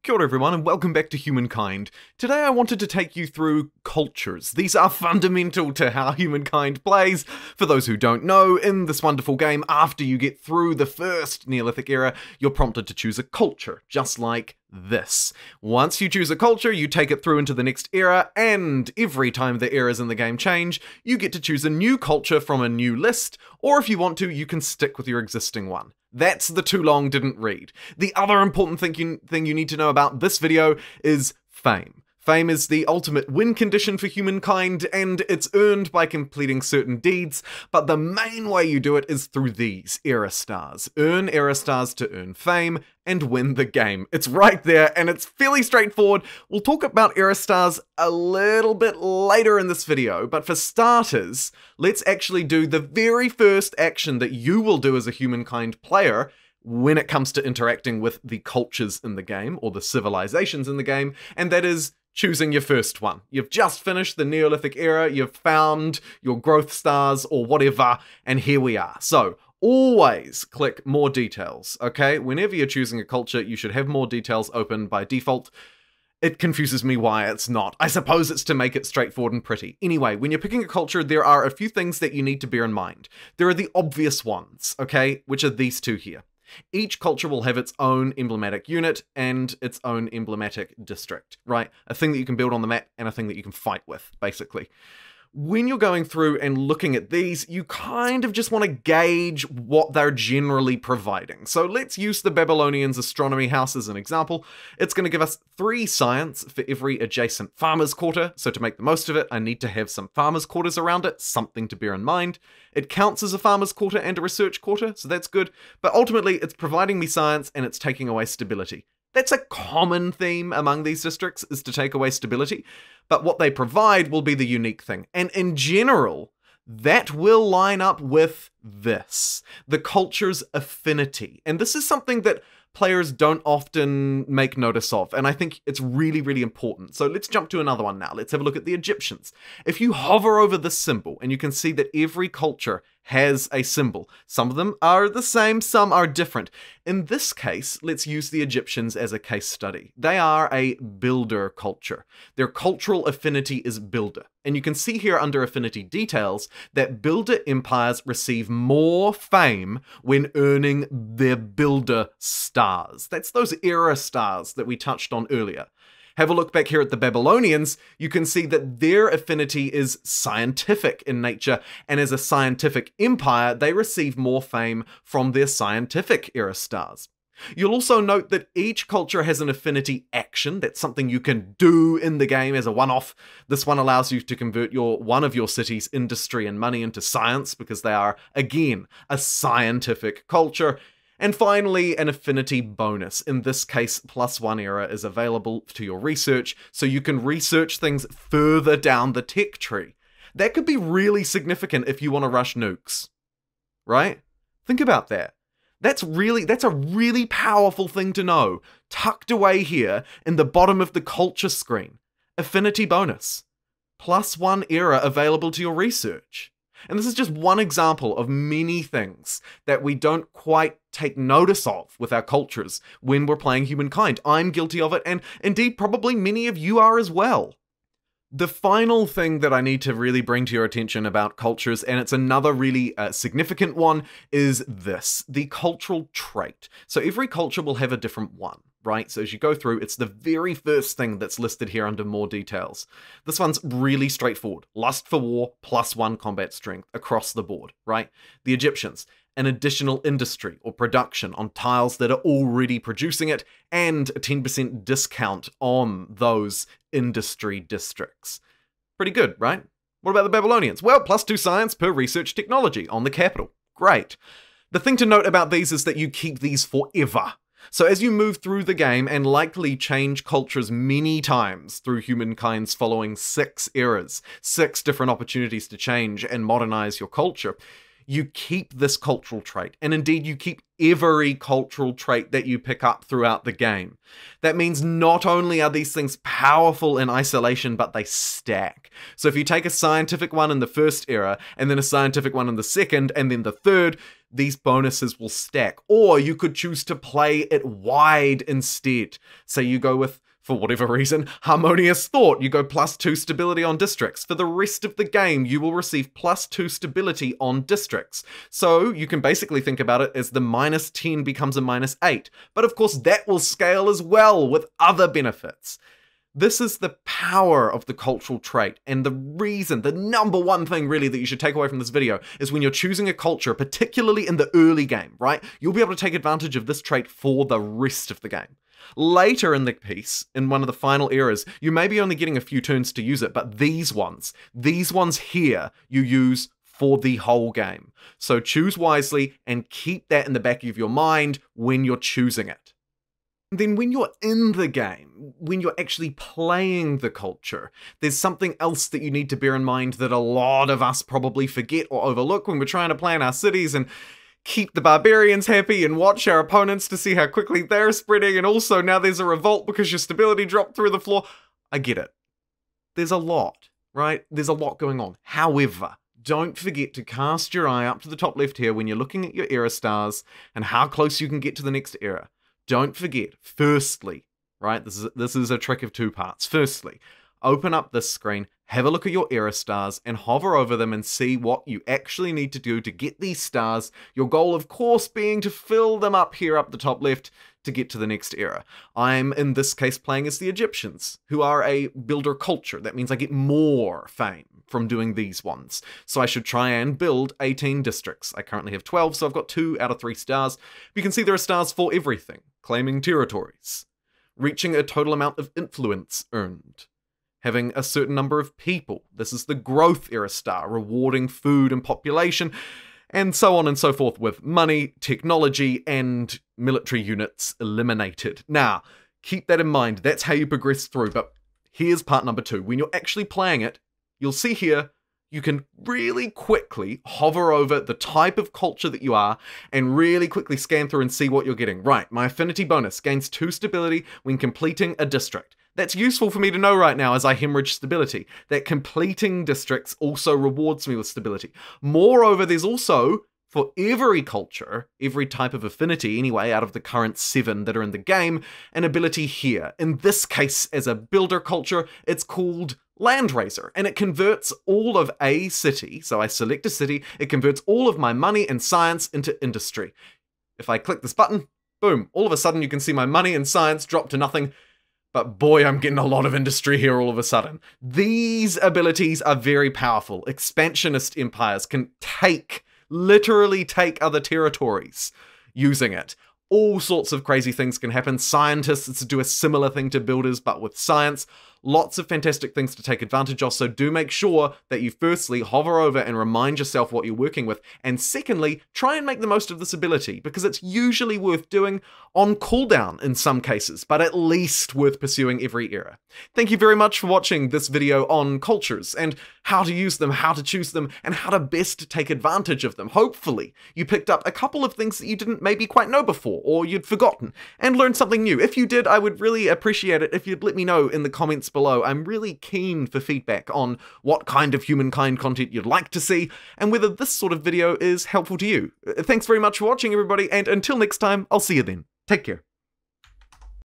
Kia ora everyone and welcome back to Humankind. Today I wanted to take you through cultures. These are fundamental to how humankind plays. For those who don't know, in this wonderful game, after you get through the first Neolithic era, you're prompted to choose a culture, just like this. Once you choose a culture, you take it through into the next era, and every time the eras in the game change, you get to choose a new culture from a new list, or if you want to, you can stick with your existing one. That's the too long didn't read. The other important thing you need to know about this video is fame. Fame is the ultimate win condition for humankind, and it's earned by completing certain deeds, but the main way you do it is through these era stars. Earn era stars to earn fame and win the game. It's right there, and it's fairly straightforward. We'll talk about era stars a little bit later in this video, but for starters, let's actually do the very first action that you will do as a humankind player when it comes to interacting with the cultures in the game, or the civilizations in the game, and that is choosing your first one. You've just finished the Neolithic era, you've found your growth stars or whatever, and here we are. So, always click more details, okay? Whenever you're choosing a culture, you should have more details open by default. It confuses me why it's not. I suppose it's to make it straightforward and pretty. Anyway, when you're picking a culture, there are a few things that you need to bear in mind. There are the obvious ones, okay? Which are these two here. Each culture will have its own emblematic unit and its own emblematic district, right? A thing that you can build on the map and a thing that you can fight with, basically. When you're going through and looking at these, you kind of just want to gauge what they're generally providing. So let's use the Babylonians' astronomy house as an example. It's going to give us 3 science for every adjacent farmer's quarter. So to make the most of it, I need to have some farmer's quarters around it, something to bear in mind. It counts as a farmer's quarter and a research quarter, so that's good. But ultimately, it's providing me science and it's taking away stability. That's a common theme among these districts, is to take away stability, but what they provide will be the unique thing. And in general, that will line up with this, the culture's affinity. And this is something that players don't often make notice of, and I think it's really, really important. So let's jump to another one now. Let's have a look at the Egyptians. If you hover over this symbol, and you can see that every culture has a symbol. Some of them are the same, some are different. In this case, let's use the Egyptians as a case study. They are a builder culture. Their cultural affinity is builder. And you can see here under affinity details that builder empires receive more fame when earning their builder stars. That's those era stars that we touched on earlier. Have a look back here at the Babylonians, you can see that their affinity is scientific in nature, and as a scientific empire, they receive more fame from their scientific era stars. You'll also note that each culture has an affinity action. That's something you can do in the game as a one-off. This one allows you to convert one of your city's industry and money into science, because they are, again, a scientific culture. And finally, an affinity bonus. In this case, +1 era is available to your research, so you can research things further down the tech tree. That could be really significant if you want to rush nukes, right? Think about that. That's a really powerful thing to know. Tucked away here in the bottom of the culture screen. Affinity bonus. +1 era available to your research. And this is just one example of many things that we don't quite take notice of with our cultures when we're playing Humankind. I'm guilty of it, and indeed probably many of you are as well. The final thing that I need to really bring to your attention about cultures, and it's another really significant one, is this, the cultural trait. So every culture will have a different one, right? So as you go through, it's the very first thing that's listed here under more details. This one's really straightforward. Lust for war, +1 combat strength across the board, right? The Egyptians, an additional industry or production on tiles that are already producing it, and a 10% discount on those industry districts. Pretty good, right? What about the Babylonians? Well, +2 science per research technology on the capital. Great. The thing to note about these is that you keep these forever. So as you move through the game and likely change cultures many times through Humankind's following 6 eras, 6 different opportunities to change and modernize your culture, you keep this cultural trait, and indeed you keep every cultural trait that you pick up throughout the game. That means not only are these things powerful in isolation, but they stack. So if you take a scientific one in the first era, and then a scientific one in the second, and then the third, these bonuses will stack. Or you could choose to play it wide instead. Say you go with, for whatever reason, harmonious thought. You go +2 stability on districts. For the rest of the game, you will receive +2 stability on districts. So you can basically think about it as the -10 becomes a -8. But of course, that will scale as well with other benefits. This is the power of the cultural trait, and the reason, the number one thing really that you should take away from this video is when you're choosing a culture, particularly in the early game, right? You'll be able to take advantage of this trait for the rest of the game. Later in the piece, in one of the final eras, you may be only getting a few turns to use it, but these ones here, you use for the whole game. So choose wisely and keep that in the back of your mind when you're choosing it. Then when you're in the game, when you're actually playing the culture, there's something else that you need to bear in mind that a lot of us probably forget or overlook when we're trying to plan our cities and keep the barbarians happy and watch our opponents to see how quickly they're spreading, and also now there's a revolt because your stability dropped through the floor. I get it. There's a lot, right? There's a lot going on. However, don't forget to cast your eye up to the top left here when you're looking at your era stars and how close you can get to the next era. Don't forget, firstly, right? This is a trick of two parts. Firstly, open up this screen, have a look at your era stars, and hover over them and see what you actually need to do to get these stars. Your goal, of course, being to fill them up here up the top left to get to the next era. I'm, in this case, playing as the Egyptians, who are a builder culture. That means I get more fame from doing these ones. So I should try and build 18 districts. I currently have 12, so I've got 2 out of 3 stars. You can see there are stars for everything. Claiming territories, reaching a total amount of influence earned, having a certain number of people. This is the growth era star, rewarding food and population, and so on and so forth with money, technology, and military units eliminated. Now, keep that in mind. That's how you progress through. But here's part number 2. When you're actually playing it, you'll see here, you can really quickly hover over the type of culture that you are and really quickly scan through and see what you're getting. Right, my affinity bonus gains 2 stability when completing a district. That's useful for me to know right now as I hemorrhage stability, that completing districts also rewards me with stability. Moreover, there's also, for every culture, every type of affinity anyway, out of the current 7 that are in the game, an ability here. In this case, as a builder culture, it's called Landraiser, and it converts all of a city. So I select a city, it converts all of my money and science into industry. If I click this button, boom, all of a sudden you can see my money and science drop to nothing. But boy, I'm getting a lot of industry here all of a sudden. These abilities are very powerful. Expansionist empires can literally take other territories using it. All sorts of crazy things can happen. Scientists do a similar thing to builders, but with science. Lots of fantastic things to take advantage of, so do make sure that you firstly hover over and remind yourself what you're working with, and secondly, try and make the most of this ability, because it's usually worth doing on cooldown in some cases, but at least worth pursuing every era. Thank you very much for watching this video on cultures, and how to use them, how to choose them, and how to best take advantage of them. Hopefully, you picked up a couple of things that you didn't maybe quite know before, or you'd forgotten, and learned something new. If you did, I would really appreciate it if you'd let me know in the comments below. I'm really keen for feedback on what kind of Humankind content you'd like to see, and whether this sort of video is helpful to you. Thanks very much for watching, everybody, and until next time, I'll see you then. Take care.